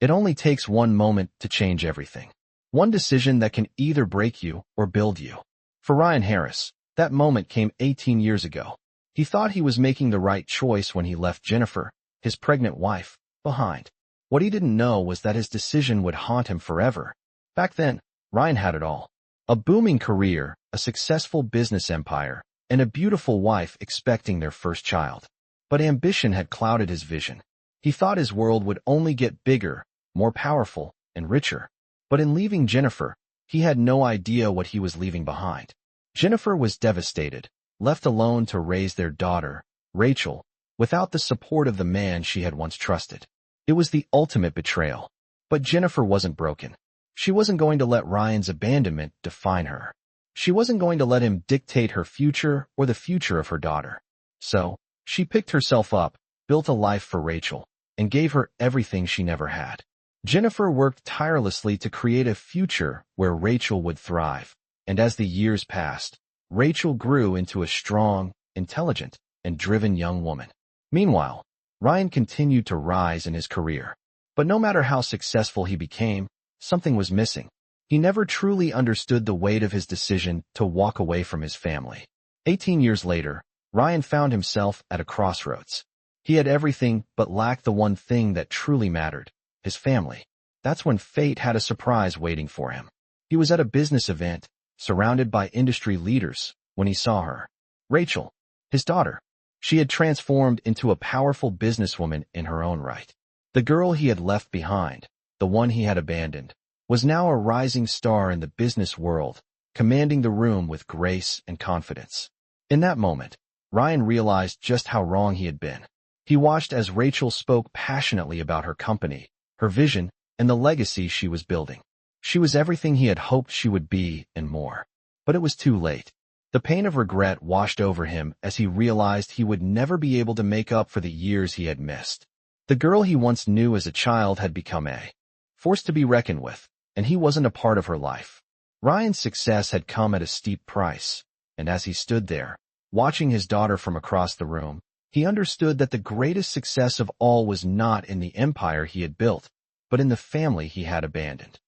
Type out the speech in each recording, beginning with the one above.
It only takes one moment to change everything. One decision that can either break you or build you. For Ryan Harris, that moment came 18 years ago. He thought he was making the right choice when he left Jennifer, his pregnant wife, behind. What he didn't know was that his decision would haunt him forever. Back then, Ryan had it all. A booming career, a successful business empire, and a beautiful wife expecting their first child. But ambition had clouded his vision. He thought his world would only get bigger, more powerful, and richer. But in leaving Jennifer, he had no idea what he was leaving behind. Jennifer was devastated, left alone to raise their daughter, Rachel, without the support of the man she had once trusted. It was the ultimate betrayal. But Jennifer wasn't broken. She wasn't going to let Ryan's abandonment define her. She wasn't going to let him dictate her future or the future of her daughter. So, she picked herself up, built a life for Rachel, and gave her everything she never had. Jennifer worked tirelessly to create a future where Rachel would thrive. And as the years passed, Rachel grew into a strong, intelligent, and driven young woman. Meanwhile, Ryan continued to rise in his career. But no matter how successful he became, something was missing. He never truly understood the weight of his decision to walk away from his family. 18 years later, Ryan found himself at a crossroads. He had everything but lacked the one thing that truly mattered, his family. That's when fate had a surprise waiting for him. He was at a business event, surrounded by industry leaders, when he saw her. Rachel, his daughter. She had transformed into a powerful businesswoman in her own right. The girl he had left behind, the one he had abandoned, was now a rising star in the business world, commanding the room with grace and confidence. In that moment, Ryan realized just how wrong he had been. He watched as Rachel spoke passionately about her company, her vision, and the legacy she was building. She was everything he had hoped she would be and more. But it was too late. The pain of regret washed over him as he realized he would never be able to make up for the years he had missed. The girl he once knew as a child had become a force to be reckoned with, and he wasn't a part of her life. Ryan's success had come at a steep price, and as he stood there, watching his daughter from across the room, he understood that the greatest success of all was not in the empire he had built, but in the family he had abandoned.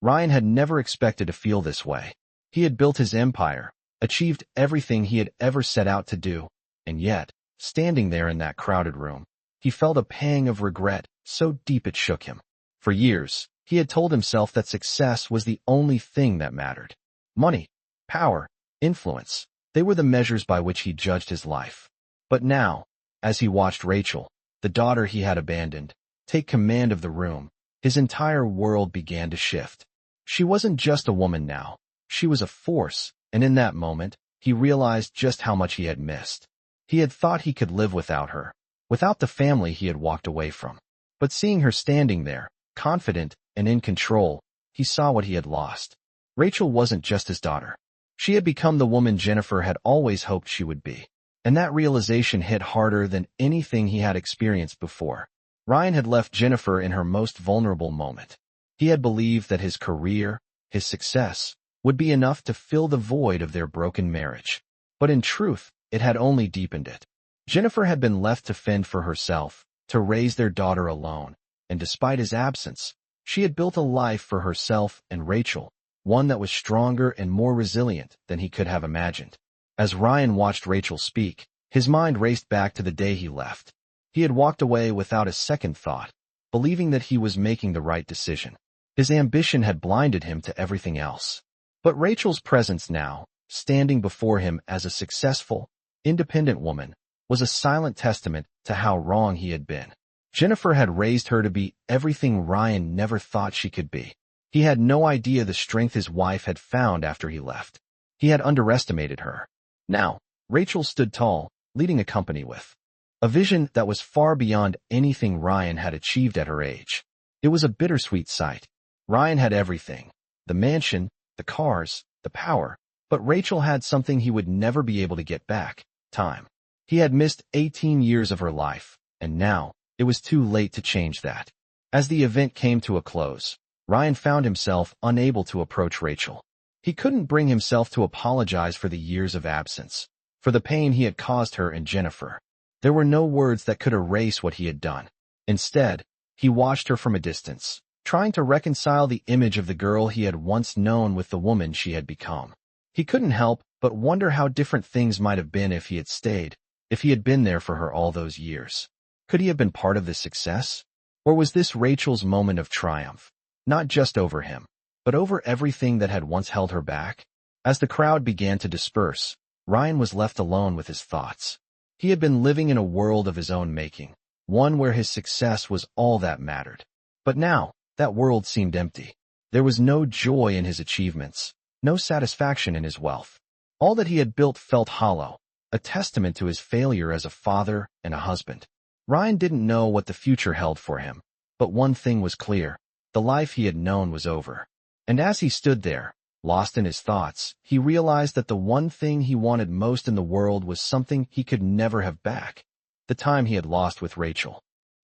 Ryan had never expected to feel this way. He had built his empire, achieved everything he had ever set out to do, and yet, standing there in that crowded room, he felt a pang of regret so deep it shook him. For years, he had told himself that success was the only thing that mattered. Money, power, influence, they were the measures by which he judged his life. But now, as he watched Rachel, the daughter he had abandoned, take command of the room, his entire world began to shift. She wasn't just a woman now. She was a force, and in that moment, he realized just how much he had missed. He had thought he could live without her, without the family he had walked away from. But seeing her standing there, confident and in control, he saw what he had lost. Rachel wasn't just his daughter. She had become the woman Jennifer had always hoped she would be. And that realization hit harder than anything he had experienced before. Ryan had left Jennifer in her most vulnerable moment. He had believed that his career, his success, would be enough to fill the void of their broken marriage. But in truth, it had only deepened it. Jennifer had been left to fend for herself, to raise their daughter alone, and despite his absence, she had built a life for herself and Rachel, one that was stronger and more resilient than he could have imagined. As Ryan watched Rachel speak, his mind raced back to the day he left. He had walked away without a second thought, believing that he was making the right decision. His ambition had blinded him to everything else. But Rachel's presence now, standing before him as a successful, independent woman, was a silent testament to how wrong he had been. Jennifer had raised her to be everything Ryan never thought she could be. He had no idea the strength his wife had found after he left. He had underestimated her. Now, Rachel stood tall, leading a company with a vision that was far beyond anything Ryan had achieved at her age. It was a bittersweet sight. Ryan had everything, the mansion, the cars, the power, but Rachel had something he would never be able to get back, time. He had missed 18 years of her life, and now, it was too late to change that. As the event came to a close, Ryan found himself unable to approach Rachel. He couldn't bring himself to apologize for the years of absence, for the pain he had caused her and Jennifer. There were no words that could erase what he had done. Instead, He watched her from a distance, trying to reconcile the image of the girl he had once known with the woman she had become. He couldn't help but wonder how different things might have been if he had stayed, if he had been there for her all those years. Could he have been part of this success? Or was this Rachel's moment of triumph, not just over him, but over everything that had once held her back? As the crowd began to disperse, Ryan was left alone with his thoughts. He had been living in a world of his own making, one where his success was all that mattered. But now, that world seemed empty. There was no joy in his achievements, no satisfaction in his wealth. All that he had built felt hollow, a testament to his failure as a father and a husband. Ryan didn't know what the future held for him, but one thing was clear: the life he had known was over. And as he stood there, lost in his thoughts, he realized that the one thing he wanted most in the world was something he could never have back: the time he had lost with Rachel.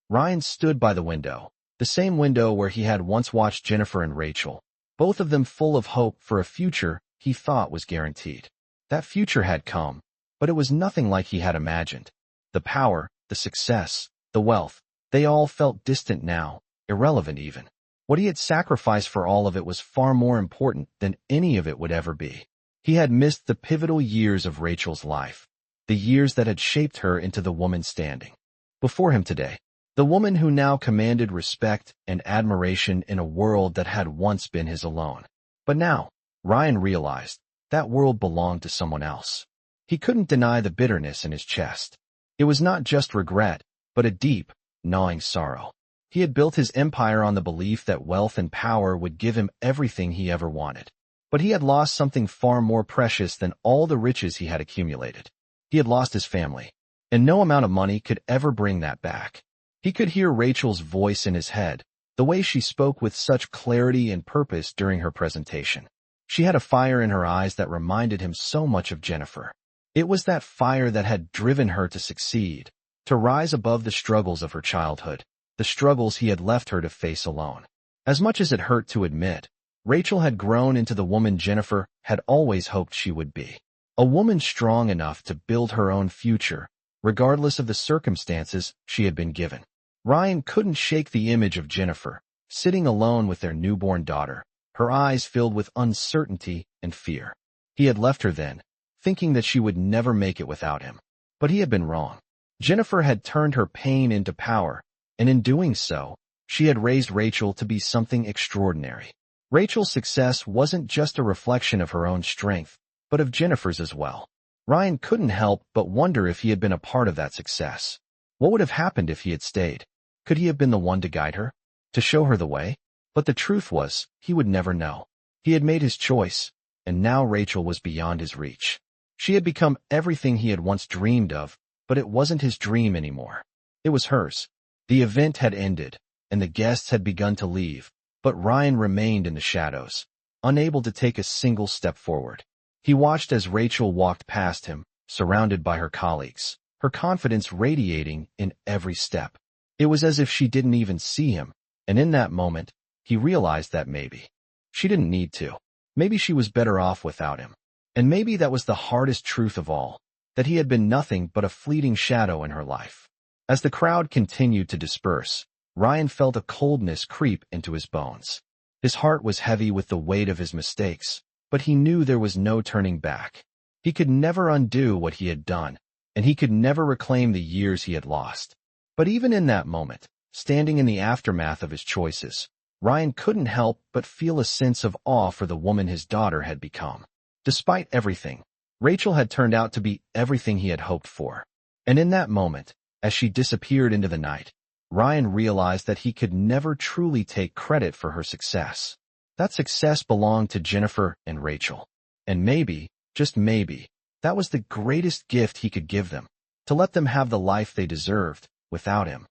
Ryan stood by the window, the same window where he had once watched Jennifer and Rachel, both of them full of hope for a future he thought was guaranteed. That future had come, but it was nothing like he had imagined. The power, the success, the wealth, they all felt distant now, irrelevant even. What he had sacrificed for all of it was far more important than any of it would ever be. He had missed the pivotal years of Rachel's life, the years that had shaped her into the woman standing before him today, the woman who now commanded respect and admiration in a world that had once been his alone. But now, Ryan realized, that world belonged to someone else. He couldn't deny the bitterness in his chest. It was not just regret, but a deep, gnawing sorrow. He had built his empire on the belief that wealth and power would give him everything he ever wanted. But he had lost something far more precious than all the riches he had accumulated. He had lost his family, and no amount of money could ever bring that back. He could hear Rachel's voice in his head, the way she spoke with such clarity and purpose during her presentation. She had a fire in her eyes that reminded him so much of Jennifer. It was that fire that had driven her to succeed, to rise above the struggles of her childhood, the struggles he had left her to face alone. As much as it hurt to admit, Rachel had grown into the woman Jennifer had always hoped she would be. A woman strong enough to build her own future, regardless of the circumstances she had been given. Ryan couldn't shake the image of Jennifer, sitting alone with their newborn daughter, her eyes filled with uncertainty and fear. He had left her then, thinking that she would never make it without him. But he had been wrong. Jennifer had turned her pain into power, and in doing so, she had raised Rachel to be something extraordinary. Rachel's success wasn't just a reflection of her own strength, but of Jennifer's as well. Ryan couldn't help but wonder if he had been a part of that success. What would have happened if he had stayed? Could he have been the one to guide her, to show her the way? But the truth was, he would never know. He had made his choice, and now Rachel was beyond his reach. She had become everything he had once dreamed of, but it wasn't his dream anymore. It was hers. The event had ended, and the guests had begun to leave, but Ryan remained in the shadows, unable to take a single step forward. He watched as Rachel walked past him, surrounded by her colleagues, her confidence radiating in every step. It was as if she didn't even see him, and in that moment, he realized that maybe she didn't need to. Maybe she was better off without him. And maybe that was the hardest truth of all, that he had been nothing but a fleeting shadow in her life. As the crowd continued to disperse, Ryan felt a coldness creep into his bones. His heart was heavy with the weight of his mistakes, but he knew there was no turning back. He could never undo what he had done, and he could never reclaim the years he had lost. But even in that moment, standing in the aftermath of his choices, Ryan couldn't help but feel a sense of awe for the woman his daughter had become. Despite everything, Rachel had turned out to be everything he had hoped for. And in that moment, as she disappeared into the night, Ryan realized that he could never truly take credit for her success. That success belonged to Jennifer and Rachel. And maybe, just maybe, that was the greatest gift he could give them, to let them have the life they deserved without him.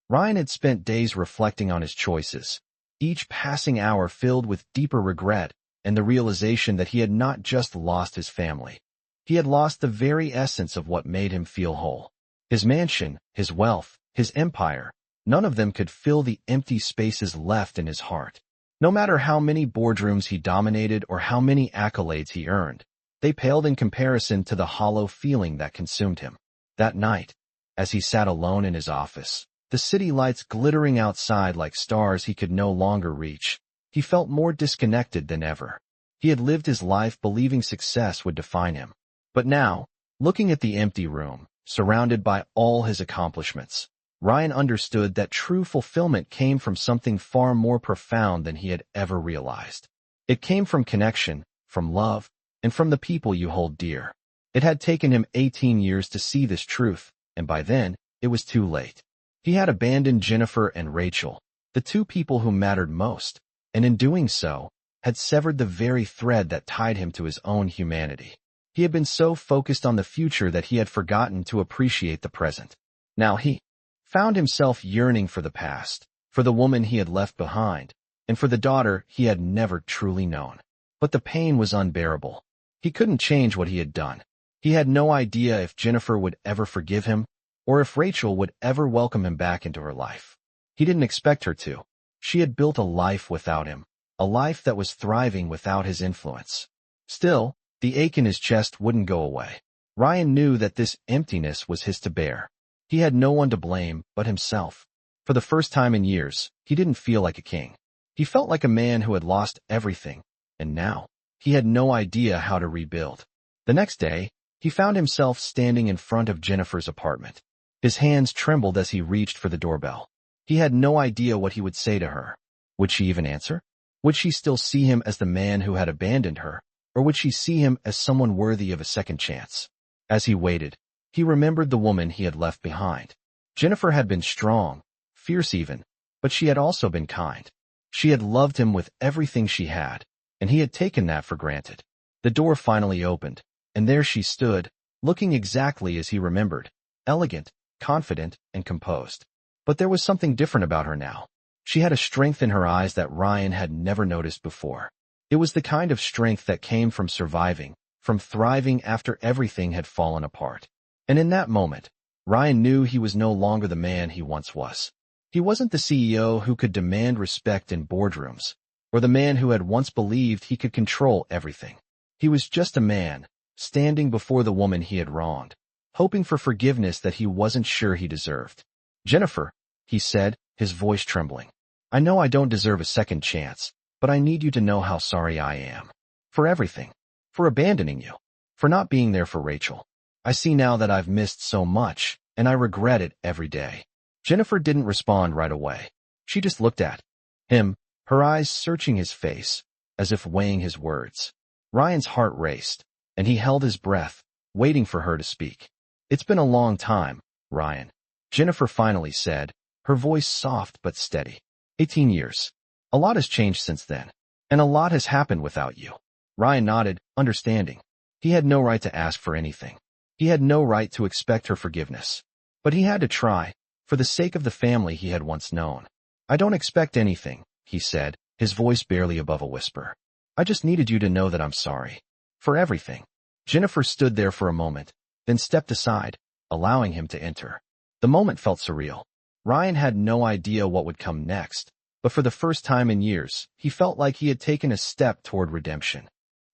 Ryan had spent days reflecting on his choices, each passing hour filled with deeper regret and the realization that he had not just lost his family. He had lost the very essence of what made him feel whole. His mansion, his wealth, his empire, none of them could fill the empty spaces left in his heart. No matter how many boardrooms he dominated or how many accolades he earned, they paled in comparison to the hollow feeling that consumed him. That night, as he sat alone in his office, the city lights glittering outside like stars he could no longer reach. He felt more disconnected than ever. He had lived his life believing success would define him. But now, looking at the empty room, surrounded by all his accomplishments, Ryan understood that true fulfillment came from something far more profound than he had ever realized. It came from connection, from love, and from the people you hold dear. It had taken him 18 years to see this truth, and by then, it was too late. He had abandoned Jennifer and Rachel, the two people who mattered most, and in doing so, had severed the very thread that tied him to his own humanity. He had been so focused on the future that he had forgotten to appreciate the present. Now he found himself yearning for the past, for the woman he had left behind, and for the daughter he had never truly known. But the pain was unbearable. He couldn't change what he had done. He had no idea if Jennifer would ever forgive him, or if Rachel would ever welcome him back into her life. He didn't expect her to. She had built a life without him, a life that was thriving without his influence. Still, the ache in his chest wouldn't go away. Ryan knew that this emptiness was his to bear. He had no one to blame but himself. For the first time in years, he didn't feel like a king. He felt like a man who had lost everything, and now, he had no idea how to rebuild. The next day, he found himself standing in front of Jennifer's apartment. His hands trembled as he reached for the doorbell. He had no idea what he would say to her. Would she even answer? Would she still see him as the man who had abandoned her, or would she see him as someone worthy of a second chance? As he waited, he remembered the woman he had left behind. Jennifer had been strong, fierce even, but she had also been kind. She had loved him with everything she had, and he had taken that for granted. The door finally opened, and there she stood, looking exactly as he remembered, elegant, confident, and composed. But there was something different about her now. She had a strength in her eyes that Ryan had never noticed before. It was the kind of strength that came from surviving, from thriving after everything had fallen apart. And in that moment, Ryan knew he was no longer the man he once was. He wasn't the CEO who could demand respect in boardrooms, or the man who had once believed he could control everything. He was just a man, standing before the woman he had wronged, hoping for forgiveness that he wasn't sure he deserved. "Jennifer," he said, his voice trembling, "I know I don't deserve a second chance, but I need you to know how sorry I am. For everything. For abandoning you. For not being there for Rachel. I see now that I've missed so much, and I regret it every day." Jennifer didn't respond right away. She just looked at him, her eyes searching his face, as if weighing his words. Ryan's heart raced, and he held his breath, waiting for her to speak. "It's been a long time, Ryan," Jennifer finally said, her voice soft but steady. 18 years. A lot has changed since then, and a lot has happened without you." Ryan nodded, understanding. He had no right to ask for anything. He had no right to expect her forgiveness. But he had to try, for the sake of the family he had once known. "I don't expect anything," he said, his voice barely above a whisper. "I just needed you to know that I'm sorry. For everything." Jennifer stood there for a moment, then stepped aside, allowing him to enter. The moment felt surreal. Ryan had no idea what would come next, but for the first time in years, he felt like he had taken a step toward redemption.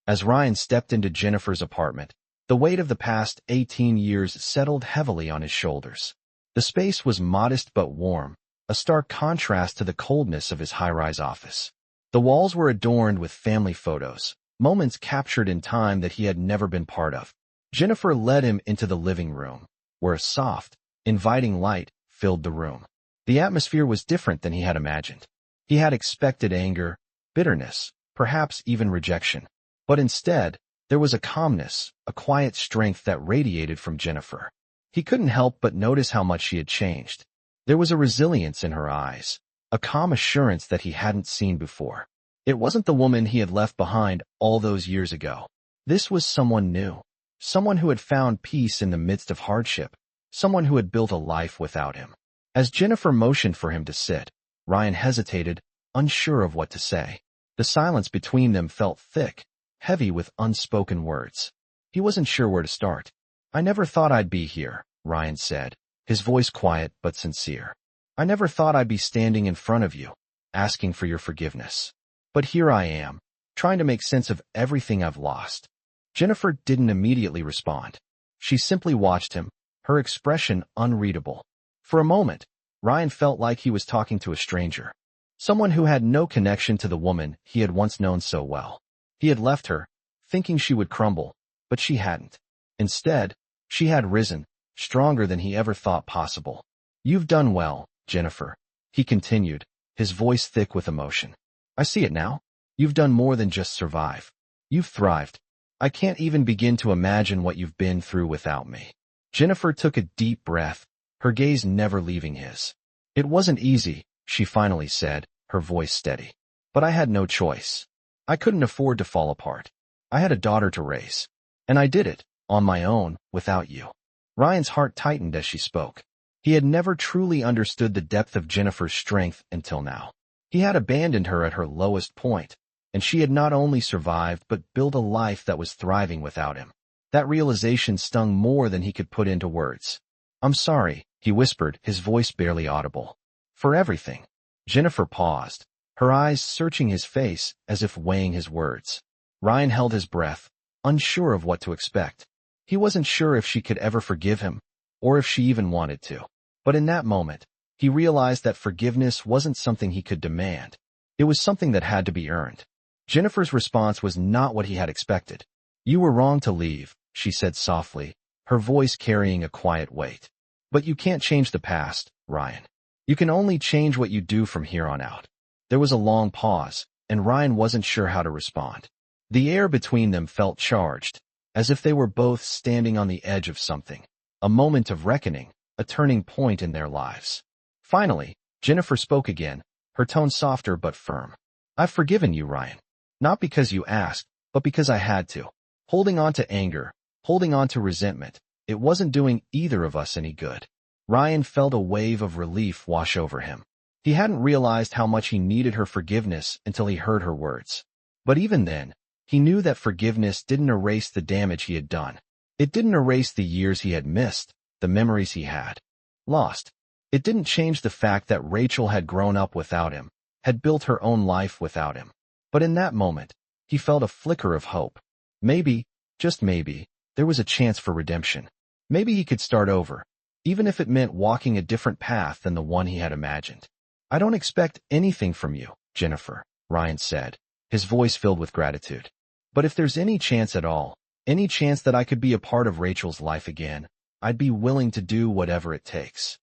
As Ryan stepped into Jennifer's apartment, the weight of the past 18 years settled heavily on his shoulders. The space was modest but warm, a stark contrast to the coldness of his high-rise office. The walls were adorned with family photos, moments captured in time that he had never been part of. Jennifer led him into the living room, where a soft, inviting light filled the room. The atmosphere was different than he had imagined. He had expected anger, bitterness, perhaps even rejection. But instead, there was a calmness, a quiet strength that radiated from Jennifer. He couldn't help but notice how much she had changed. There was a resilience in her eyes, a calm assurance that he hadn't seen before. It wasn't the woman he had left behind all those years ago. This was someone new, someone who had found peace in the midst of hardship, someone who had built a life without him. As Jennifer motioned for him to sit, Ryan hesitated, unsure of what to say. The silence between them felt thick, heavy with unspoken words. He wasn't sure where to start. "I never thought I'd be here," Ryan said, his voice quiet but sincere. "I never thought I'd be standing in front of you, asking for your forgiveness. But here I am, trying to make sense of everything I've lost." Jennifer didn't immediately respond. She simply watched him, her expression unreadable. For a moment, Ryan felt like he was talking to a stranger. Someone who had no connection to the woman he had once known so well. He had left her, thinking she would crumble, but she hadn't. Instead, she had risen, stronger than he ever thought possible. "You've done well, Jennifer," he continued, his voice thick with emotion. "I see it now. You've done more than just survive. You've thrived. I can't even begin to imagine what you've been through without me." Jennifer took a deep breath, her gaze never leaving his. "It wasn't easy," she finally said, her voice steady. "But I had no choice. I couldn't afford to fall apart. I had a daughter to raise. And I did it, on my own, without you." Ryan's heart tightened as she spoke. He had never truly understood the depth of Jennifer's strength until now. He had abandoned her at her lowest point, and she had not only survived but built a life that was thriving without him. That realization stung more than he could put into words. "I'm sorry," he whispered, his voice barely audible. "For everything." Jennifer paused, her eyes searching his face as if weighing his words. Ryan held his breath, unsure of what to expect. He wasn't sure if she could ever forgive him, or if she even wanted to. But in that moment, he realized that forgiveness wasn't something he could demand. It was something that had to be earned. Jennifer's response was not what he had expected. "You were wrong to leave," she said softly, her voice carrying a quiet weight. "But you can't change the past, Ryan. You can only change what you do from here on out." There was a long pause, and Ryan wasn't sure how to respond. The air between them felt charged, as if they were both standing on the edge of something. A moment of reckoning, a turning point in their lives. Finally, Jennifer spoke again, her tone softer but firm. "I've forgiven you, Ryan. Not because you asked, but because I had to. Holding on to anger, holding on to resentment, it wasn't doing either of us any good." Ryan felt a wave of relief wash over him. He hadn't realized how much he needed her forgiveness until he heard her words. But even then, he knew that forgiveness didn't erase the damage he had done. It didn't erase the years he had missed, the memories he had lost. It didn't change the fact that Rachel had grown up without him, had built her own life without him. But in that moment, he felt a flicker of hope. Maybe, just maybe, there was a chance for redemption. Maybe he could start over, even if it meant walking a different path than the one he had imagined. "I don't expect anything from you, Jennifer," Ryan said, his voice filled with gratitude. "But if there's any chance at all, any chance that I could be a part of Rachel's life again, I'd be willing to do whatever it takes."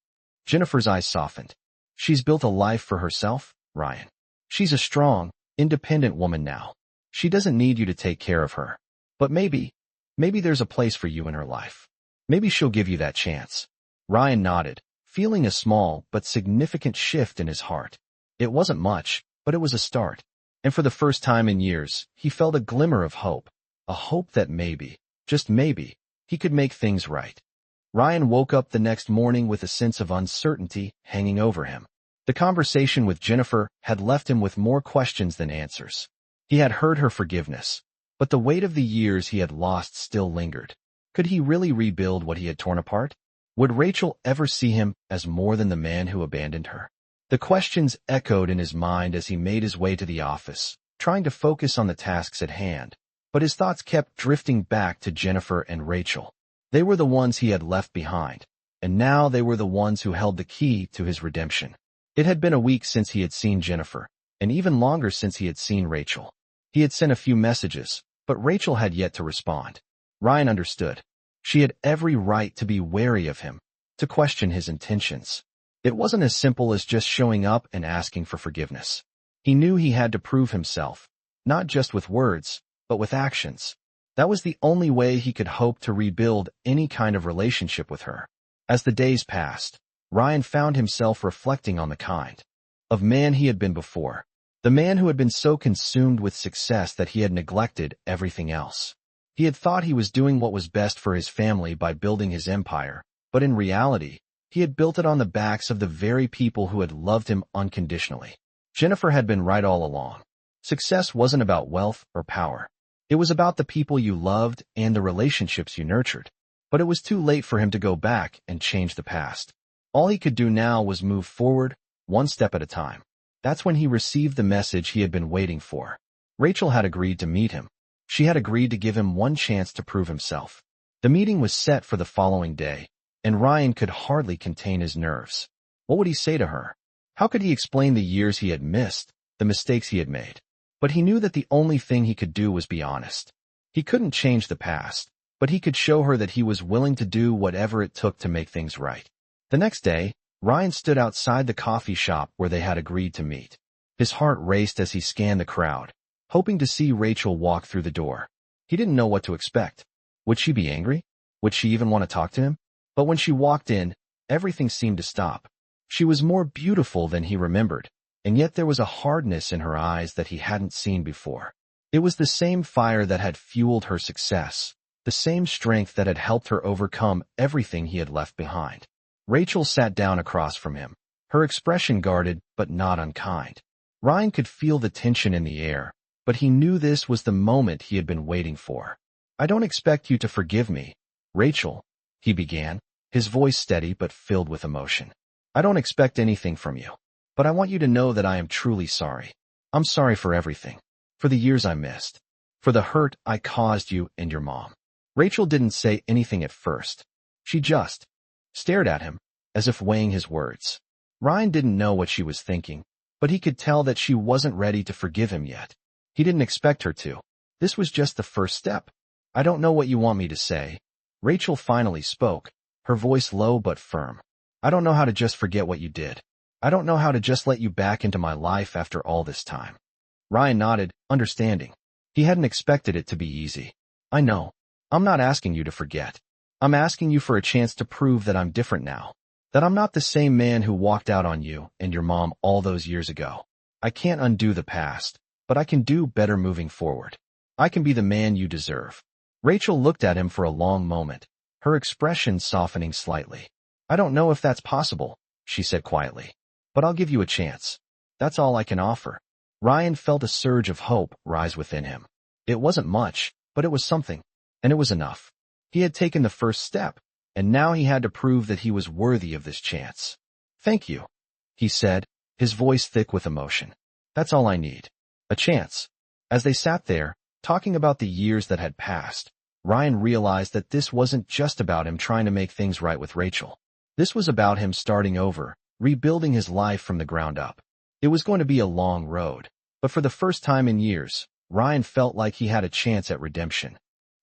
Jennifer's eyes softened. "She's built a life for herself, Ryan. She's a strong, independent woman now. She doesn't need you to take care of her. But maybe there's a place for you in her life. Maybe she'll give you that chance." Ryan nodded, feeling a small but significant shift in his heart. It wasn't much, but it was a start. And for the first time in years, he felt a glimmer of hope. A hope that maybe, just maybe, he could make things right. Ryan woke up the next morning with a sense of uncertainty hanging over him. The conversation with Jennifer had left him with more questions than answers. He had heard her forgiveness, but the weight of the years he had lost still lingered. Could he really rebuild what he had torn apart? Would Rachel ever see him as more than the man who abandoned her? The questions echoed in his mind as he made his way to the office, trying to focus on the tasks at hand. But his thoughts kept drifting back to Jennifer and Rachel. They were the ones he had left behind, and now they were the ones who held the key to his redemption. It had been a week since he had seen Jennifer, and even longer since he had seen Rachel. He had sent a few messages, but Rachel had yet to respond. Ryan understood. She had every right to be wary of him, to question his intentions. It wasn't as simple as just showing up and asking for forgiveness. He knew he had to prove himself, not just with words, but with actions. That was the only way he could hope to rebuild any kind of relationship with her. As the days passed, Ryan found himself reflecting on the kind of man he had been before. The man who had been so consumed with success that he had neglected everything else. He had thought he was doing what was best for his family by building his empire, but in reality, he had built it on the backs of the very people who had loved him unconditionally. Jennifer had been right all along. Success wasn't about wealth or power. It was about the people you loved and the relationships you nurtured. But it was too late for him to go back and change the past. All he could do now was move forward, one step at a time. That's when he received the message he had been waiting for. Rachel had agreed to meet him. She had agreed to give him one chance to prove himself. The meeting was set for the following day, and Ryan could hardly contain his nerves. What would he say to her? How could he explain the years he had missed, the mistakes he had made? But he knew that the only thing he could do was be honest. He couldn't change the past, but he could show her that he was willing to do whatever it took to make things right. The next day, Ryan stood outside the coffee shop where they had agreed to meet. His heart raced as he scanned the crowd, hoping to see Rachel walk through the door. He didn't know what to expect. Would she be angry? Would she even want to talk to him? But when she walked in, everything seemed to stop. She was more beautiful than he remembered, and yet there was a hardness in her eyes that he hadn't seen before. It was the same fire that had fueled her success, the same strength that had helped her overcome everything he had left behind. Rachel sat down across from him, her expression guarded but not unkind. Ryan could feel the tension in the air, but he knew this was the moment he had been waiting for. "I don't expect you to forgive me, Rachel," he began, his voice steady but filled with emotion. "I don't expect anything from you, but I want you to know that I am truly sorry. I'm sorry for everything, for the years I missed, for the hurt I caused you and your mom." Rachel didn't say anything at first. She just stared at him, as if weighing his words. Ryan didn't know what she was thinking, but he could tell that she wasn't ready to forgive him yet. He didn't expect her to. This was just the first step. "I don't know what you want me to say." Rachel finally spoke, her voice low but firm. "I don't know how to just forget what you did. I don't know how to just let you back into my life after all this time." Ryan nodded, understanding. He hadn't expected it to be easy. "I know. I'm not asking you to forget. I'm asking you for a chance to prove that I'm different now, that I'm not the same man who walked out on you and your mom all those years ago. I can't undo the past, but I can do better moving forward. I can be the man you deserve." Rachel looked at him for a long moment, her expression softening slightly. "I don't know if that's possible," she said quietly, "but I'll give you a chance. That's all I can offer." Ryan felt a surge of hope rise within him. It wasn't much, but it was something, and it was enough. He had taken the first step, and now he had to prove that he was worthy of this chance. "Thank you," he said, his voice thick with emotion. "That's all I need. A chance." As they sat there, talking about the years that had passed, Ryan realized that this wasn't just about him trying to make things right with Rachel. This was about him starting over, rebuilding his life from the ground up. It was going to be a long road, but for the first time in years, Ryan felt like he had a chance at redemption.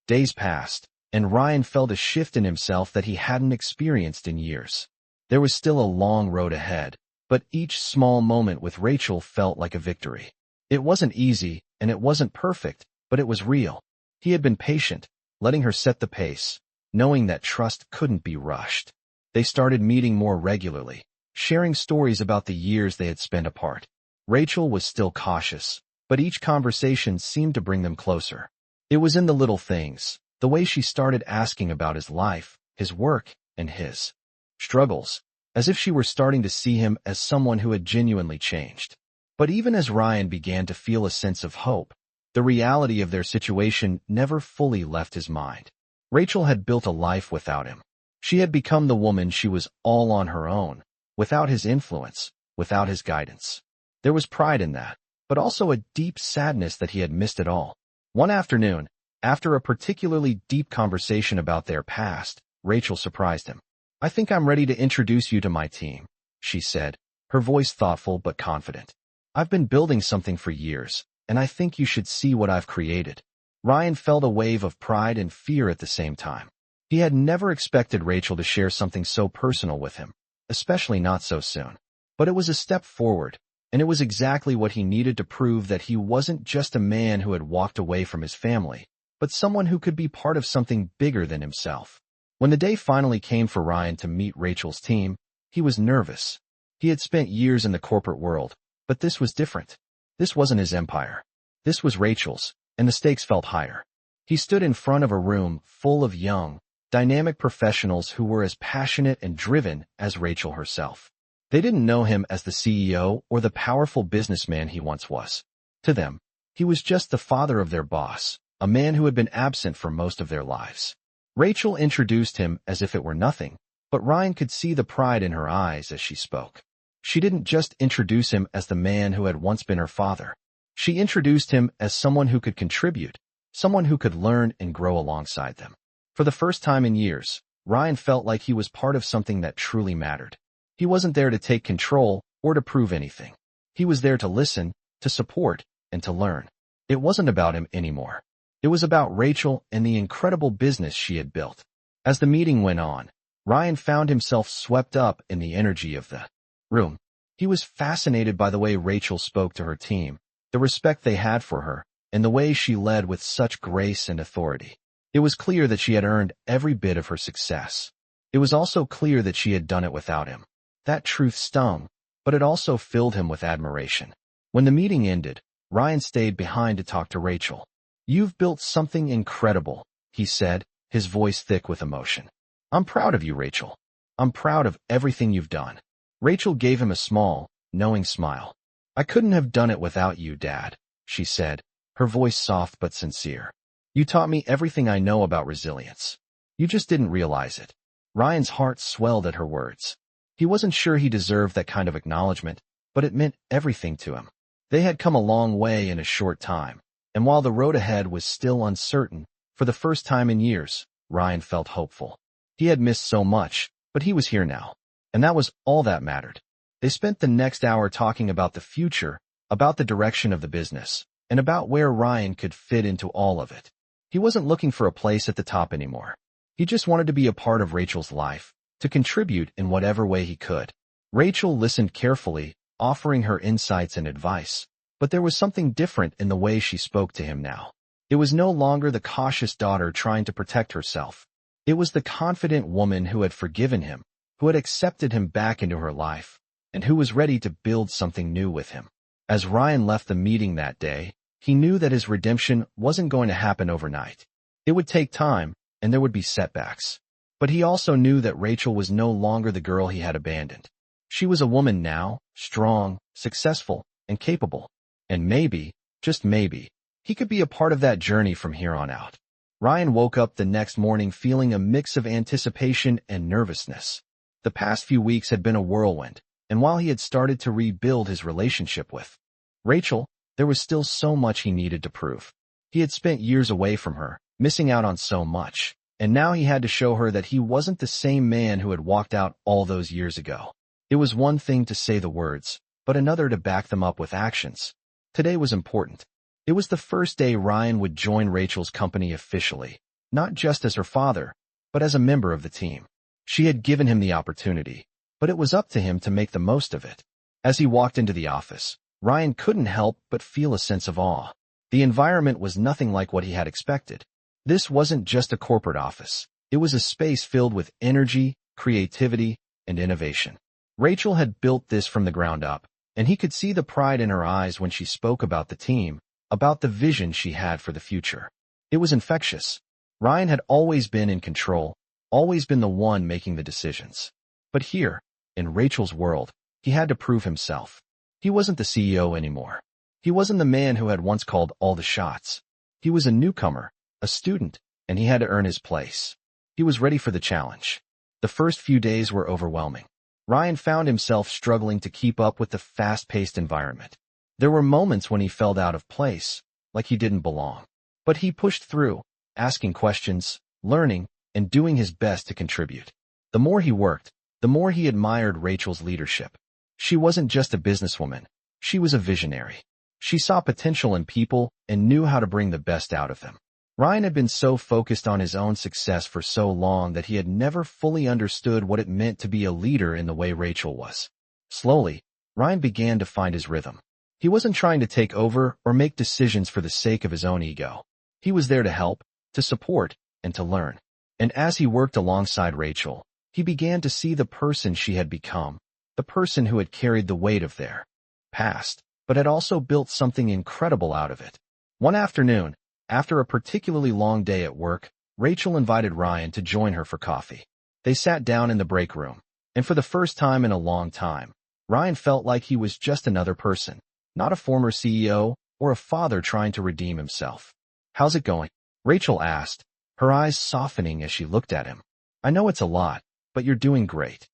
Days passed, and Ryan felt a shift in himself that he hadn't experienced in years. There was still a long road ahead, but each small moment with Rachel felt like a victory. It wasn't easy, and it wasn't perfect, but it was real. He had been patient, letting her set the pace, knowing that trust couldn't be rushed. They started meeting more regularly, sharing stories about the years they had spent apart. Rachel was still cautious, but each conversation seemed to bring them closer. It was in the little things, the way she started asking about his life, his work, and his struggles, as if she were starting to see him as someone who had genuinely changed. But even as Ryan began to feel a sense of hope, the reality of their situation never fully left his mind. Rachel had built a life without him. She had become the woman she was all on her own, without his influence, without his guidance. There was pride in that, but also a deep sadness that he had missed it all. One afternoon, after a particularly deep conversation about their past, Rachel surprised him. "I think I'm ready to introduce you to my team," she said, her voice thoughtful but confident. "I've been building something for years, and I think you should see what I've created." Ryan felt a wave of pride and fear at the same time. He had never expected Rachel to share something so personal with him, especially not so soon. But it was a step forward, and it was exactly what he needed to prove that he wasn't just a man who had walked away from his family, but someone who could be part of something bigger than himself. When the day finally came for Ryan to meet Rachel's team, he was nervous. He had spent years in the corporate world, but this was different. This wasn't his empire. This was Rachel's, and the stakes felt higher. He stood in front of a room full of young, dynamic professionals who were as passionate and driven as Rachel herself. They didn't know him as the CEO or the powerful businessman he once was. To them, he was just the father of their boss, a man who had been absent for most of their lives. Rachel introduced him as if it were nothing, but Ryan could see the pride in her eyes as she spoke. She didn't just introduce him as the man who had once been her father. She introduced him as someone who could contribute, someone who could learn and grow alongside them. For the first time in years, Ryan felt like he was part of something that truly mattered. He wasn't there to take control or to prove anything. He was there to listen, to support, and to learn. It wasn't about him anymore. It was about Rachel and the incredible business she had built. As the meeting went on, Ryan found himself swept up in the energy of the room. He was fascinated by the way Rachel spoke to her team, the respect they had for her, and the way she led with such grace and authority. It was clear that she had earned every bit of her success. It was also clear that she had done it without him. That truth stung, but it also filled him with admiration. When the meeting ended, Ryan stayed behind to talk to Rachel. "You've built something incredible," he said, his voice thick with emotion. "I'm proud of you, Rachel. I'm proud of everything you've done." Rachel gave him a small, knowing smile. "I couldn't have done it without you, Dad," she said, her voice soft but sincere. "You taught me everything I know about resilience. You just didn't realize it." Ryan's heart swelled at her words. He wasn't sure he deserved that kind of acknowledgement, but it meant everything to him. They had come a long way in a short time, and while the road ahead was still uncertain, for the first time in years, Ryan felt hopeful. He had missed so much, but he was here now, and that was all that mattered. They spent the next hour talking about the future, about the direction of the business, and about where Ryan could fit into all of it. He wasn't looking for a place at the top anymore. He just wanted to be a part of Rachel's life, to contribute in whatever way he could. Rachel listened carefully, offering her insights and advice, but there was something different in the way she spoke to him now. It was no longer the cautious daughter trying to protect herself. It was the confident woman who had forgiven him, who had accepted him back into her life, and who was ready to build something new with him. As Ryan left the meeting that day, he knew that his redemption wasn't going to happen overnight. It would take time, and there would be setbacks. But he also knew that Rachel was no longer the girl he had abandoned. She was a woman now, strong, successful, and capable. And maybe, just maybe, he could be a part of that journey from here on out. Ryan woke up the next morning feeling a mix of anticipation and nervousness. The past few weeks had been a whirlwind, and while he had started to rebuild his relationship with Rachel, there was still so much he needed to prove. He had spent years away from her, missing out on so much, and now he had to show her that he wasn't the same man who had walked out all those years ago. It was one thing to say the words, but another to back them up with actions. Today was important. It was the first day Ryan would join Rachel's company officially, not just as her father, but as a member of the team. She had given him the opportunity, but it was up to him to make the most of it. As he walked into the office, Ryan couldn't help but feel a sense of awe. The environment was nothing like what he had expected. This wasn't just a corporate office. It was a space filled with energy, creativity, and innovation. Rachel had built this from the ground up, and he could see the pride in her eyes when she spoke about the team, about the vision she had for the future. It was infectious. Ryan had always been in control, always been the one making the decisions. But here, in Rachel's world, he had to prove himself. He wasn't the CEO anymore. He wasn't the man who had once called all the shots. He was a newcomer, a student, and he had to earn his place. He was ready for the challenge. The first few days were overwhelming. Ryan found himself struggling to keep up with the fast-paced environment. There were moments when he felt out of place, like he didn't belong. But he pushed through, asking questions, learning, and doing his best to contribute. The more he worked, the more he admired Rachel's leadership. She wasn't just a businesswoman. She was a visionary. She saw potential in people and knew how to bring the best out of them. Ryan had been so focused on his own success for so long that he had never fully understood what it meant to be a leader in the way Rachel was. Slowly, Ryan began to find his rhythm. He wasn't trying to take over or make decisions for the sake of his own ego. He was there to help, to support, and to learn. And as he worked alongside Rachel, he began to see the person she had become, the person who had carried the weight of their past, but had also built something incredible out of it. One afternoon, after a particularly long day at work, Rachel invited Ryan to join her for coffee. They sat down in the break room, and for the first time in a long time, Ryan felt like he was just another person, not a former CEO or a father trying to redeem himself. "How's it going?" Rachel asked, her eyes softening as she looked at him. "I know it's a lot, but you're doing great."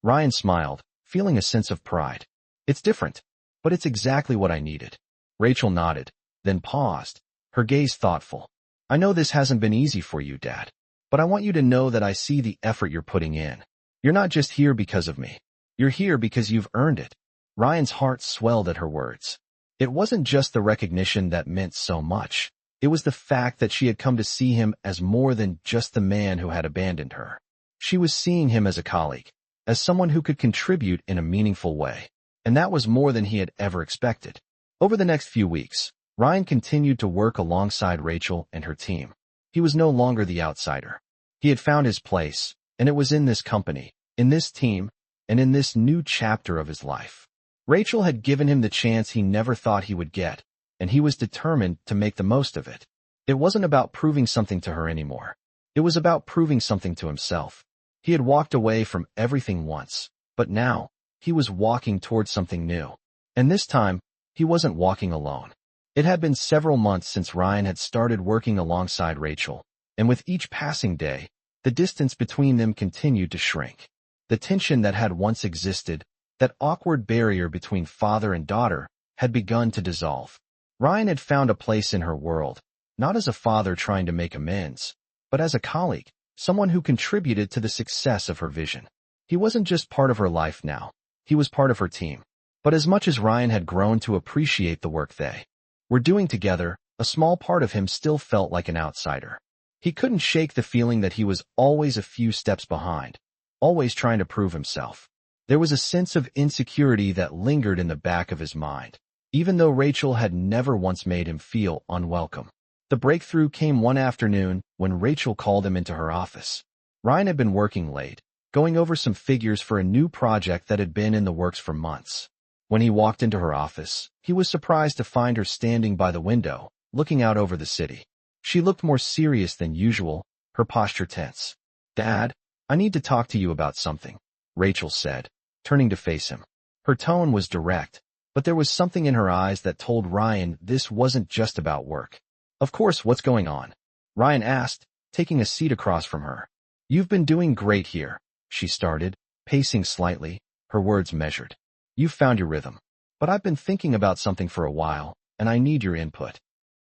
Ryan smiled, feeling a sense of pride. "It's different, but it's exactly what I needed." Rachel nodded, then paused, her gaze thoughtful. "I know this hasn't been easy for you, Dad, but I want you to know that I see the effort you're putting in. You're not just here because of me. You're here because you've earned it. Ryan's heart swelled at her words. It wasn't just the recognition that meant so much. It was the fact that she had come to see him as more than just the man who had abandoned her. She was seeing him as a colleague, as someone who could contribute in a meaningful way. And that was more than he had ever expected. Over the next few weeks, Ryan continued to work alongside Rachel and her team. He was no longer the outsider. He had found his place, and it was in this company, in this team, and in this new chapter of his life. Rachel had given him the chance he never thought he would get, and he was determined to make the most of it. It wasn't about proving something to her anymore. It was about proving something to himself. He had walked away from everything once, but now, he was walking towards something new. And this time, he wasn't walking alone. It had been several months since Ryan had started working alongside Rachel, and with each passing day, the distance between them continued to shrink. The tension that had once existed, that awkward barrier between father and daughter, had begun to dissolve. Ryan had found a place in her world, not as a father trying to make amends, but as a colleague, someone who contributed to the success of her vision. He wasn't just part of her life now, he was part of her team. But as much as Ryan had grown to appreciate the work they were doing together, a small part of him still felt like an outsider. He couldn't shake the feeling that he was always a few steps behind, always trying to prove himself. There was a sense of insecurity that lingered in the back of his mind, even though Rachel had never once made him feel unwelcome. The breakthrough came one afternoon when Rachel called him into her office. Ryan had been working late, going over some figures for a new project that had been in the works for months. When he walked into her office, he was surprised to find her standing by the window, looking out over the city. She looked more serious than usual, her posture tense. "Dad, I need to talk to you about something," Rachel said, turning to face him. Her tone was direct, but there was something in her eyes that told Ryan this wasn't just about work. "Of course, what's going on?" Ryan asked, taking a seat across from her. "You've been doing great here," she started, pacing slightly, her words measured. "You've found your rhythm. But I've been thinking about something for a while, and I need your input."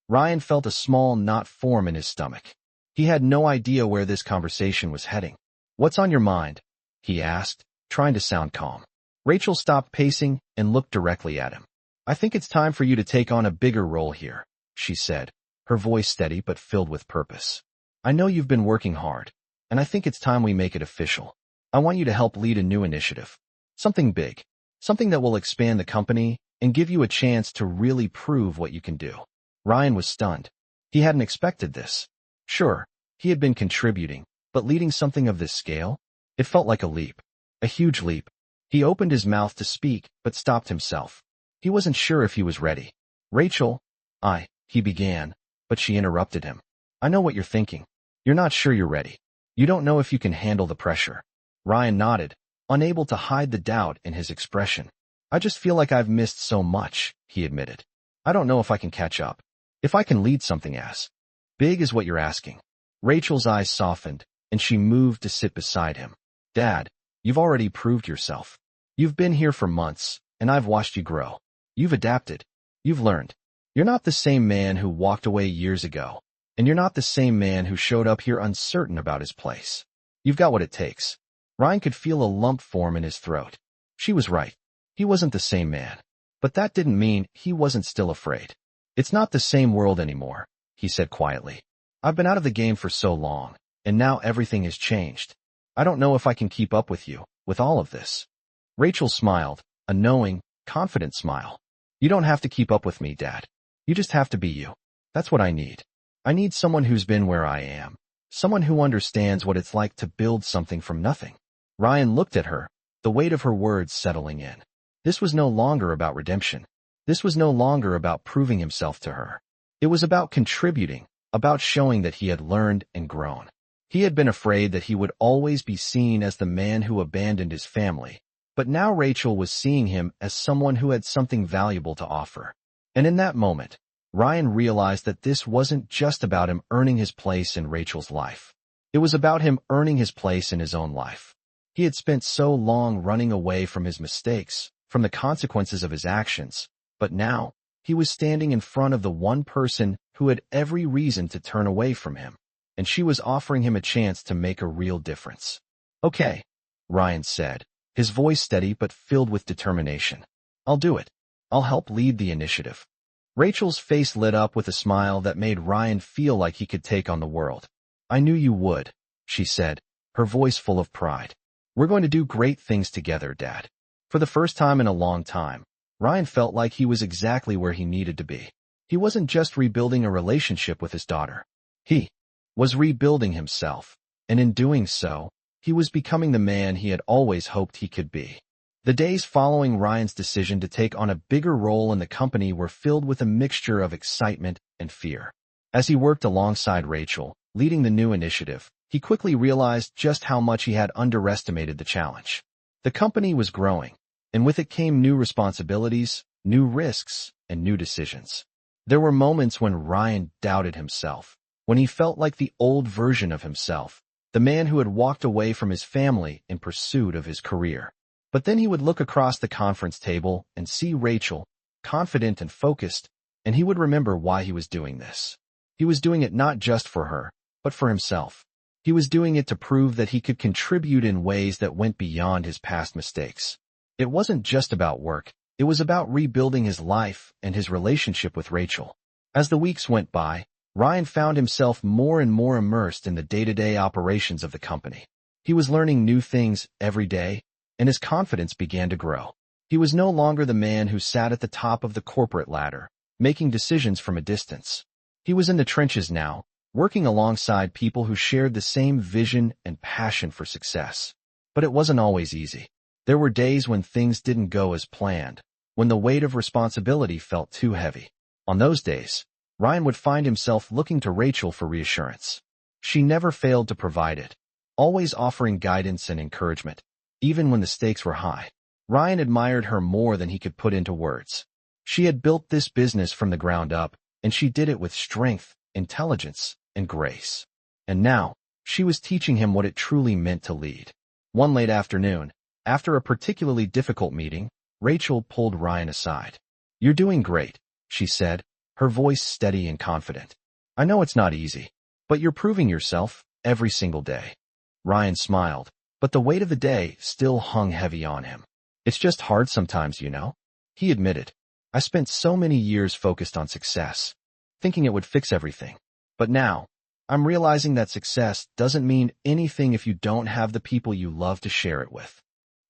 Ryan felt a small knot form in his stomach. He had no idea where this conversation was heading. "What's on your mind?" he asked, trying to sound calm. Rachel stopped pacing and looked directly at him. "I think it's time for you to take on a bigger role here," she said, her voice steady but filled with purpose. "I know you've been working hard, and I think it's time we make it official. I want you to help lead a new initiative. Something big. Something that will expand the company and give you a chance to really prove what you can do." Ryan was stunned. He hadn't expected this. Sure, he had been contributing, but leading something of this scale? It felt like a leap. A huge leap. He opened his mouth to speak, but stopped himself. He wasn't sure if he was ready. "Rachel, he began, but she interrupted him. "I know what you're thinking. You're not sure you're ready. You don't know if you can handle the pressure." Ryan nodded, unable to hide the doubt in his expression. "I just feel like I've missed so much," he admitted. "I don't know if I can catch up. If I can lead something as big as what you're asking." Rachel's eyes softened, and she moved to sit beside him. "Dad, you've already proved yourself. You've been here for months, and I've watched you grow. You've adapted. You've learned. You're not the same man who walked away years ago, and you're not the same man who showed up here uncertain about his place. You've got what it takes." Ryan could feel a lump form in his throat. She was right. He wasn't the same man. But that didn't mean he wasn't still afraid. "It's not the same world anymore," he said quietly. "I've been out of the game for so long, and now everything has changed. I don't know if I can keep up with you, with all of this." Rachel smiled, a knowing, confident smile. "You don't have to keep up with me, Dad. You just have to be you. That's what I need. I need someone who's been where I am, someone who understands what it's like to build something from nothing." Ryan looked at her, the weight of her words settling in. This was no longer about redemption. This was no longer about proving himself to her. It was about contributing, about showing that he had learned and grown. He had been afraid that he would always be seen as the man who abandoned his family, but now Rachel was seeing him as someone who had something valuable to offer. And in that moment, Ryan realized that this wasn't just about him earning his place in Rachel's life. It was about him earning his place in his own life. He had spent so long running away from his mistakes, from the consequences of his actions, but now, he was standing in front of the one person who had every reason to turn away from him, and she was offering him a chance to make a real difference. "Okay," Ryan said, his voice steady but filled with determination. "I'll do it. I'll help lead the initiative." Rachel's face lit up with a smile that made Ryan feel like he could take on the world. "I knew you would," she said, her voice full of pride. "We're going to do great things together, Dad." For the first time in a long time, Ryan felt like he was exactly where he needed to be. He wasn't just rebuilding a relationship with his daughter. He was rebuilding himself, and in doing so, he was becoming the man he had always hoped he could be. The days following Ryan's decision to take on a bigger role in the company were filled with a mixture of excitement and fear. As he worked alongside Rachel, leading the new initiative, he quickly realized just how much he had underestimated the challenge. The company was growing, and with it came new responsibilities, new risks, and new decisions. There were moments when Ryan doubted himself, when he felt like the old version of himself, the man who had walked away from his family in pursuit of his career. But then he would look across the conference table and see Rachel, confident and focused, and he would remember why he was doing this. He was doing it not just for her, but for himself. He was doing it to prove that he could contribute in ways that went beyond his past mistakes. It wasn't just about work, it was about rebuilding his life and his relationship with Rachel. As the weeks went by, Ryan found himself more and more immersed in the day-to-day operations of the company. He was learning new things every day, and his confidence began to grow. He was no longer the man who sat at the top of the corporate ladder, making decisions from a distance. He was in the trenches now, working alongside people who shared the same vision and passion for success. But it wasn't always easy. There were days when things didn't go as planned, when the weight of responsibility felt too heavy. On those days, Ryan would find himself looking to Rachel for reassurance. She never failed to provide it, always offering guidance and encouragement. Even when the stakes were high, Ryan admired her more than he could put into words. She had built this business from the ground up, and she did it with strength, intelligence, and grace. And now, she was teaching him what it truly meant to lead. One late afternoon, after a particularly difficult meeting, Rachel pulled Ryan aside. "You're doing great," she said, her voice steady and confident. "I know it's not easy, but you're proving yourself every single day." Ryan smiled, but the weight of the day still hung heavy on him. "It's just hard sometimes, you know," he admitted. "I spent so many years focused on success, thinking it would fix everything. But now, I'm realizing that success doesn't mean anything if you don't have the people you love to share it with."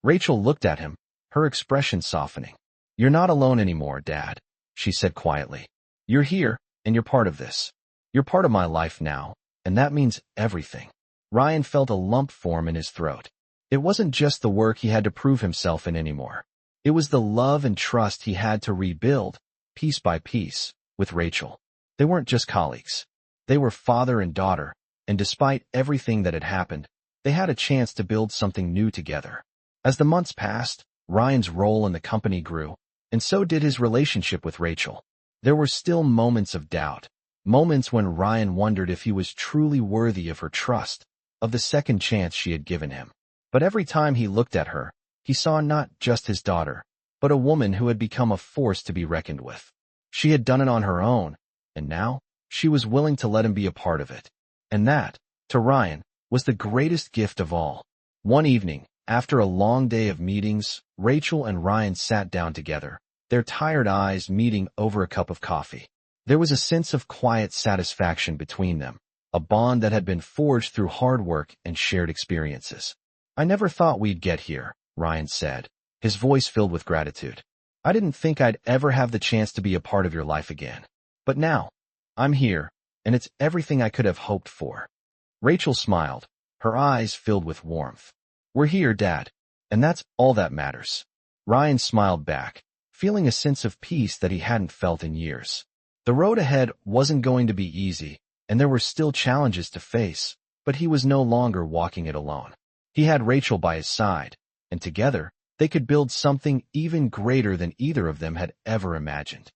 Rachel looked at him, her expression softening. "You're not alone anymore, Dad," she said quietly. "You're here, and you're part of this. You're part of my life now, and that means everything." Ryan felt a lump form in his throat. It wasn't just the work he had to prove himself in anymore. It was the love and trust he had to rebuild, piece by piece, with Rachel. They weren't just colleagues. They were father and daughter, and despite everything that had happened, they had a chance to build something new together. As the months passed, Ryan's role in the company grew, and so did his relationship with Rachel. There were still moments of doubt, moments when Ryan wondered if he was truly worthy of her trust, of the second chance she had given him. But every time he looked at her, he saw not just his daughter, but a woman who had become a force to be reckoned with. She had done it on her own, and now, she was willing to let him be a part of it. And that, to Ryan, was the greatest gift of all. One evening, after a long day of meetings, Rachel and Ryan sat down together, their tired eyes meeting over a cup of coffee. There was a sense of quiet satisfaction between them, a bond that had been forged through hard work and shared experiences. "I never thought we'd get here," Ryan said, his voice filled with gratitude. "I didn't think I'd ever have the chance to be a part of your life again. But now, I'm here, and it's everything I could have hoped for." Rachel smiled, her eyes filled with warmth. "We're here, Dad, and that's all that matters." Ryan smiled back, feeling a sense of peace that he hadn't felt in years. The road ahead wasn't going to be easy, and there were still challenges to face, but he was no longer walking it alone. He had Rachel by his side, and together, they could build something even greater than either of them had ever imagined.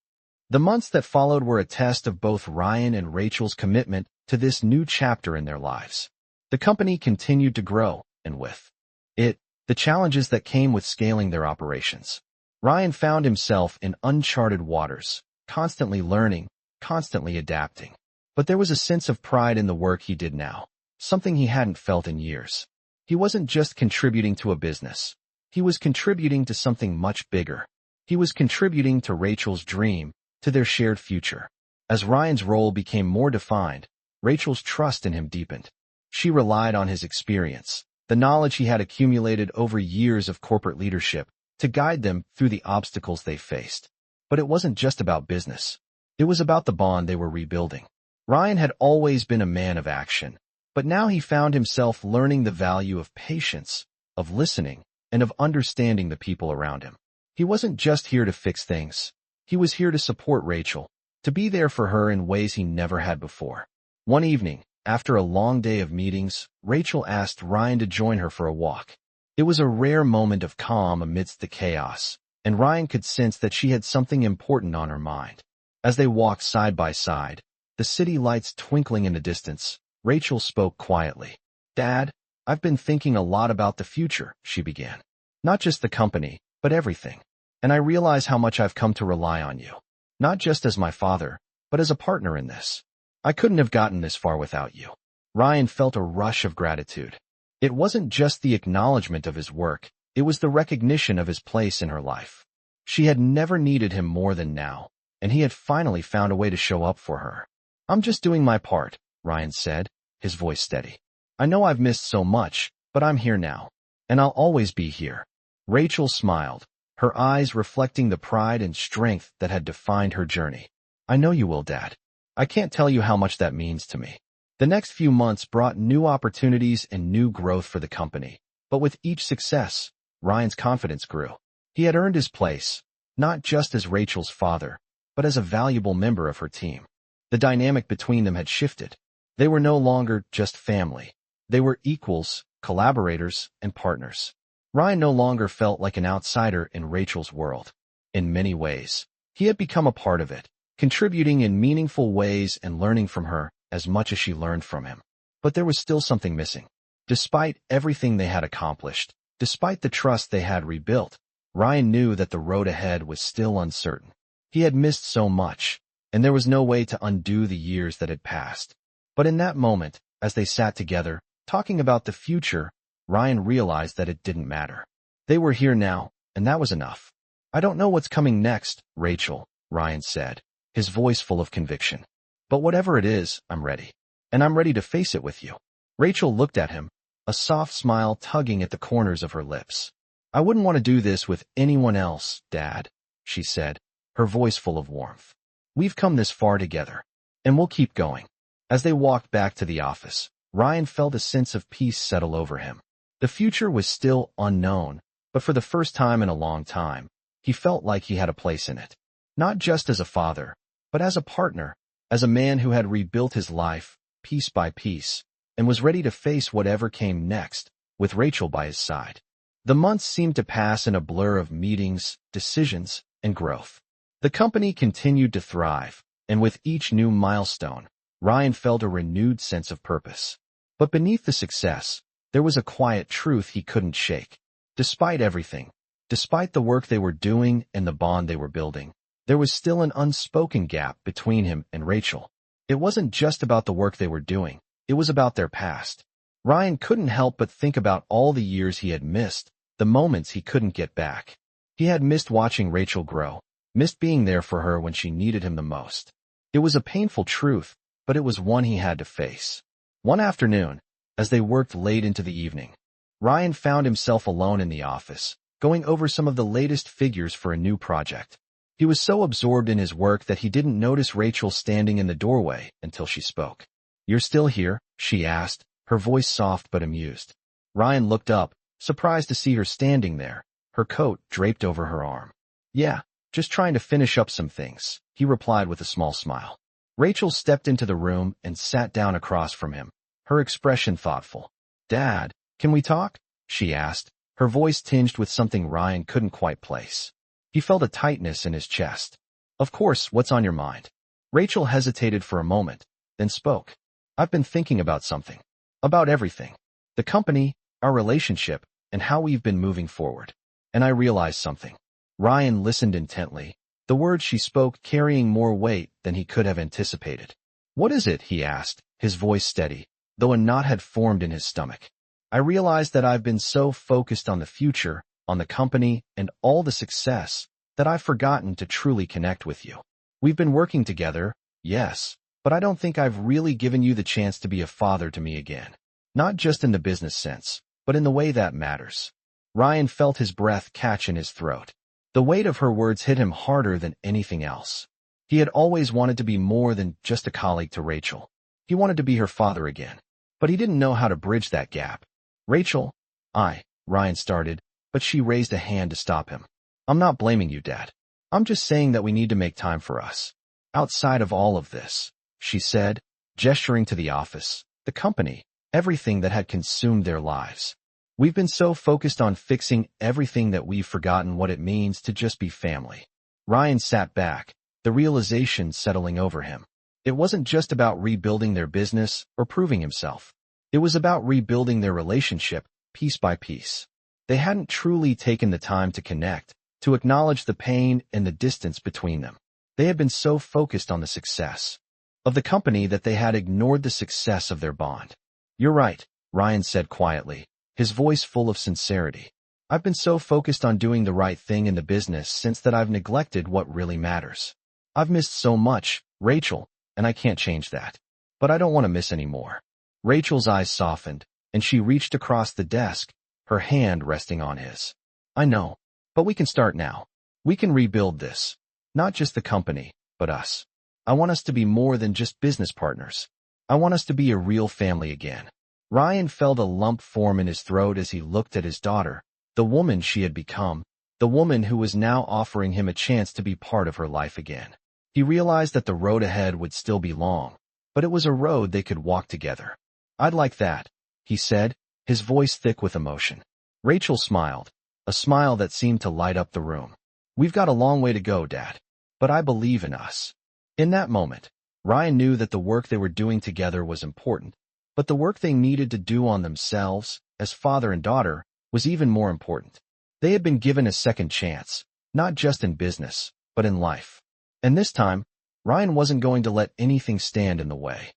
The months that followed were a test of both Ryan and Rachel's commitment to this new chapter in their lives. The company continued to grow, and with it, the challenges that came with scaling their operations. Ryan found himself in uncharted waters, constantly learning, constantly adapting. But there was a sense of pride in the work he did now, something he hadn't felt in years. He wasn't just contributing to a business. He was contributing to something much bigger. He was contributing to Rachel's dream, to their shared future. As Ryan's role became more defined, Rachel's trust in him deepened. She relied on his experience, the knowledge he had accumulated over years of corporate leadership, to guide them through the obstacles they faced. But it wasn't just about business. It was about the bond they were rebuilding. Ryan had always been a man of action, but now he found himself learning the value of patience, of listening, and of understanding the people around him. He wasn't just here to fix things. He was here to support Rachel, to be there for her in ways he never had before. One evening, after a long day of meetings, Rachel asked Ryan to join her for a walk. It was a rare moment of calm amidst the chaos, and Ryan could sense that she had something important on her mind. As they walked side by side, the city lights twinkling in the distance, Rachel spoke quietly. "Dad, I've been thinking a lot about the future," she began. "Not just the company, but everything. And I realize how much I've come to rely on you. Not just as my father, but as a partner in this. I couldn't have gotten this far without you." Ryan felt a rush of gratitude. It wasn't just the acknowledgement of his work, it was the recognition of his place in her life. She had never needed him more than now, and he had finally found a way to show up for her. "I'm just doing my part," Ryan said, his voice steady. "I know I've missed so much, but I'm here now, and I'll always be here." Rachel smiled, her eyes reflecting the pride and strength that had defined her journey. "I know you will, Dad. I can't tell you how much that means to me." The next few months brought new opportunities and new growth for the company, but with each success, Ryan's confidence grew. He had earned his place, not just as Rachel's father, but as a valuable member of her team. The dynamic between them had shifted. They were no longer just family. They were equals, collaborators, and partners. Ryan no longer felt like an outsider in Rachel's world. In many ways, he had become a part of it, contributing in meaningful ways and learning from her as much as she learned from him. But there was still something missing. Despite everything they had accomplished, despite the trust they had rebuilt, Ryan knew that the road ahead was still uncertain. He had missed so much, and there was no way to undo the years that had passed. But in that moment, as they sat together, talking about the future, Ryan realized that it didn't matter. They were here now, and that was enough. "I don't know what's coming next, Rachel," Ryan said, his voice full of conviction. "But whatever it is, I'm ready. And I'm ready to face it with you." Rachel looked at him, a soft smile tugging at the corners of her lips. "I wouldn't want to do this with anyone else, Dad," she said, her voice full of warmth. "We've come this far together, and we'll keep going." As they walked back to the office, Ryan felt a sense of peace settle over him. The future was still unknown, but for the first time in a long time, he felt like he had a place in it. Not just as a father, but as a partner, as a man who had rebuilt his life, piece by piece, and was ready to face whatever came next, with Rachel by his side. The months seemed to pass in a blur of meetings, decisions, and growth. The company continued to thrive, and with each new milestone, Ryan felt a renewed sense of purpose. But beneath the success, there was a quiet truth he couldn't shake. Despite everything, despite the work they were doing and the bond they were building, there was still an unspoken gap between him and Rachel. It wasn't just about the work they were doing, it was about their past. Ryan couldn't help but think about all the years he had missed, the moments he couldn't get back. He had missed watching Rachel grow, missed being there for her when she needed him the most. It was a painful truth, but it was one he had to face. One afternoon, as they worked late into the evening, Ryan found himself alone in the office, going over some of the latest figures for a new project. He was so absorbed in his work that he didn't notice Rachel standing in the doorway until she spoke. "You're still here?" she asked, her voice soft but amused. Ryan looked up, surprised to see her standing there, her coat draped over her arm. "Yeah, just trying to finish up some things," he replied with a small smile. Rachel stepped into the room and sat down across from him, her expression thoughtful. "Dad, can we talk?" she asked, her voice tinged with something Ryan couldn't quite place. He felt a tightness in his chest. "Of course, what's on your mind?" Rachel hesitated for a moment, then spoke. "I've been thinking about something. About everything. The company, our relationship, and how we've been moving forward. And I realized something." Ryan listened intently, the words she spoke carrying more weight than he could have anticipated. "What is it?" he asked, his voice steady, though a knot had formed in his stomach. "I realized that I've been so focused on the future on the company, and all the success that I've forgotten to truly connect with you. We've been working together, yes, but I don't think I've really given you the chance to be a father to me again. Not just in the business sense, but in the way that matters. Ryan felt his breath catch in his throat. The weight of her words hit him harder than anything else. He had always wanted to be more than just a colleague to Rachel. He wanted to be her father again. But he didn't know how to bridge that gap. Rachel, Ryan started, but she raised a hand to stop him. I'm not blaming you, Dad. I'm just saying that we need to make time for us. Outside of all of this, she said, gesturing to the office, the company, everything that had consumed their lives. We've been so focused on fixing everything that we've forgotten what it means to just be family. Ryan sat back, the realization settling over him. It wasn't just about rebuilding their business or proving himself. It was about rebuilding their relationship, piece by piece. They hadn't truly taken the time to connect, to acknowledge the pain and the distance between them. They had been so focused on the success of the company that they had ignored the success of their bond. You're right, Ryan said quietly, his voice full of sincerity. I've been so focused on doing the right thing in the business since that I've neglected what really matters. I've missed so much, Rachel, and I can't change that. But I don't want to miss any more. Rachel's eyes softened, and she reached across the desk, her hand resting on his. I know, but we can start now. We can rebuild this. Not just the company, but us. I want us to be more than just business partners. I want us to be a real family again. Ryan felt a lump form in his throat as he looked at his daughter, the woman she had become, the woman who was now offering him a chance to be part of her life again. He realized that the road ahead would still be long, but it was a road they could walk together. I'd like that, he said, his voice thick with emotion. Rachel smiled, a smile that seemed to light up the room. We've got a long way to go, Dad, but I believe in us. In that moment, Ryan knew that the work they were doing together was important, but the work they needed to do on themselves, as father and daughter, was even more important. They had been given a second chance, not just in business, but in life. And this time, Ryan wasn't going to let anything stand in the way.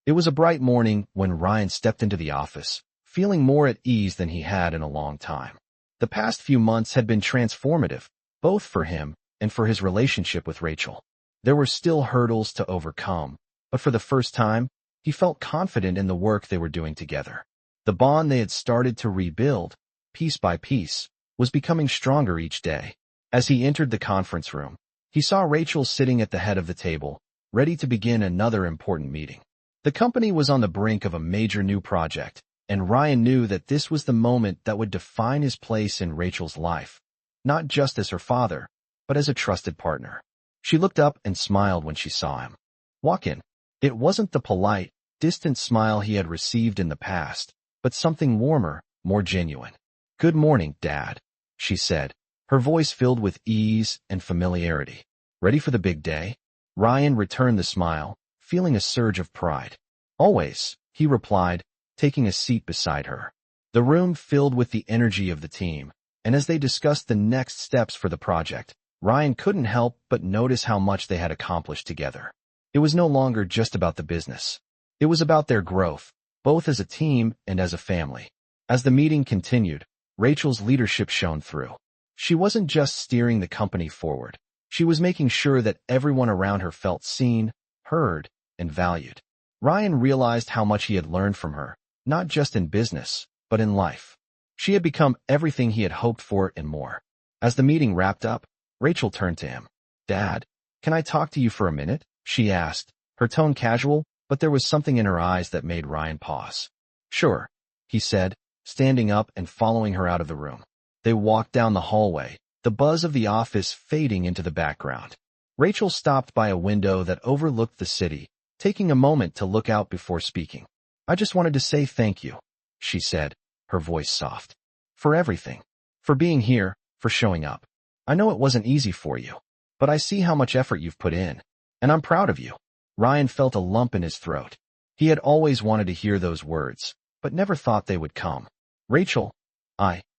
It was a bright morning when Ryan stepped into the office, feeling more at ease than he had in a long time. The past few months had been transformative, both for him and for his relationship with Rachel. There were still hurdles to overcome, but for the first time, he felt confident in the work they were doing together. The bond they had started to rebuild, piece by piece, was becoming stronger each day. As he entered the conference room, he saw Rachel sitting at the head of the table, ready to begin another important meeting. The company was on the brink of a major new project, and Ryan knew that this was the moment that would define his place in Rachel's life, not just as her father, but as a trusted partner. She looked up and smiled when she saw him. Walk in. It wasn't the polite, distant smile he had received in the past, but something warmer, more genuine. Good morning, Dad, she said, her voice filled with ease and familiarity. Ready for the big day? Ryan returned the smile, feeling a surge of pride. Always, he replied, taking a seat beside her. The room filled with the energy of the team, and as they discussed the next steps for the project, Ryan couldn't help but notice how much they had accomplished together. It was no longer just about the business. It was about their growth, both as a team and as a family. As the meeting continued, Rachel's leadership shone through. She wasn't just steering the company forward. She was making sure that everyone around her felt seen, heard, and valued. Ryan realized how much he had learned from her, not just in business, but in life. She had become everything he had hoped for and more. As the meeting wrapped up, Rachel turned to him. Dad, can I talk to you for a minute? She asked, her tone casual, but there was something in her eyes that made Ryan pause. Sure, he said, standing up and following her out of the room. They walked down the hallway, the buzz of the office fading into the background. Rachel stopped by a window that overlooked the city, taking a moment to look out before speaking. I just wanted to say thank you, she said, her voice soft. For everything. For being here, for showing up. I know it wasn't easy for you, but I see how much effort you've put in, and I'm proud of you. Ryan felt a lump in his throat. He had always wanted to hear those words, but never thought they would come. Rachel,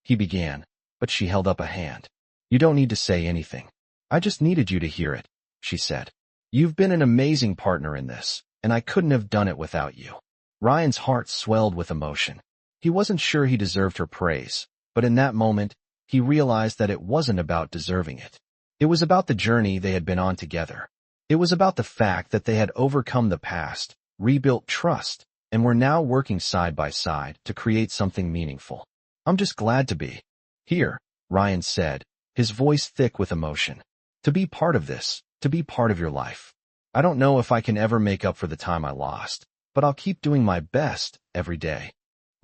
he began, but she held up a hand. You don't need to say anything. I just needed you to hear it, she said. You've been an amazing partner in this, and I couldn't have done it without you. Ryan's heart swelled with emotion. He wasn't sure he deserved her praise, but in that moment, he realized that it wasn't about deserving it. It was about the journey they had been on together. It was about the fact that they had overcome the past, rebuilt trust, and were now working side by side to create something meaningful. "I'm just glad to be here," Ryan said, his voice thick with emotion. "To be part of this, to be part of your life. I don't know if I can ever make up for the time I lost, but I'll keep doing my best every day."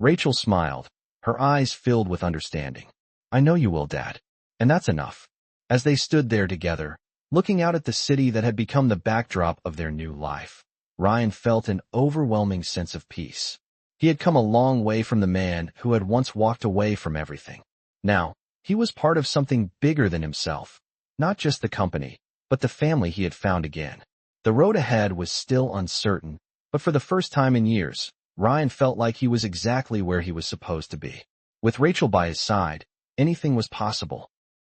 Rachel smiled, her eyes filled with understanding. "I know you will, Dad. And that's enough." As they stood there together, looking out at the city that had become the backdrop of their new life, Ryan felt an overwhelming sense of peace. He had come a long way from the man who had once walked away from everything. Now, he was part of something bigger than himself, not just the company, but the family he had found again. The road ahead was still uncertain, but for the first time in years, Ryan felt like he was exactly where he was supposed to be. With Rachel by his side, anything was possible.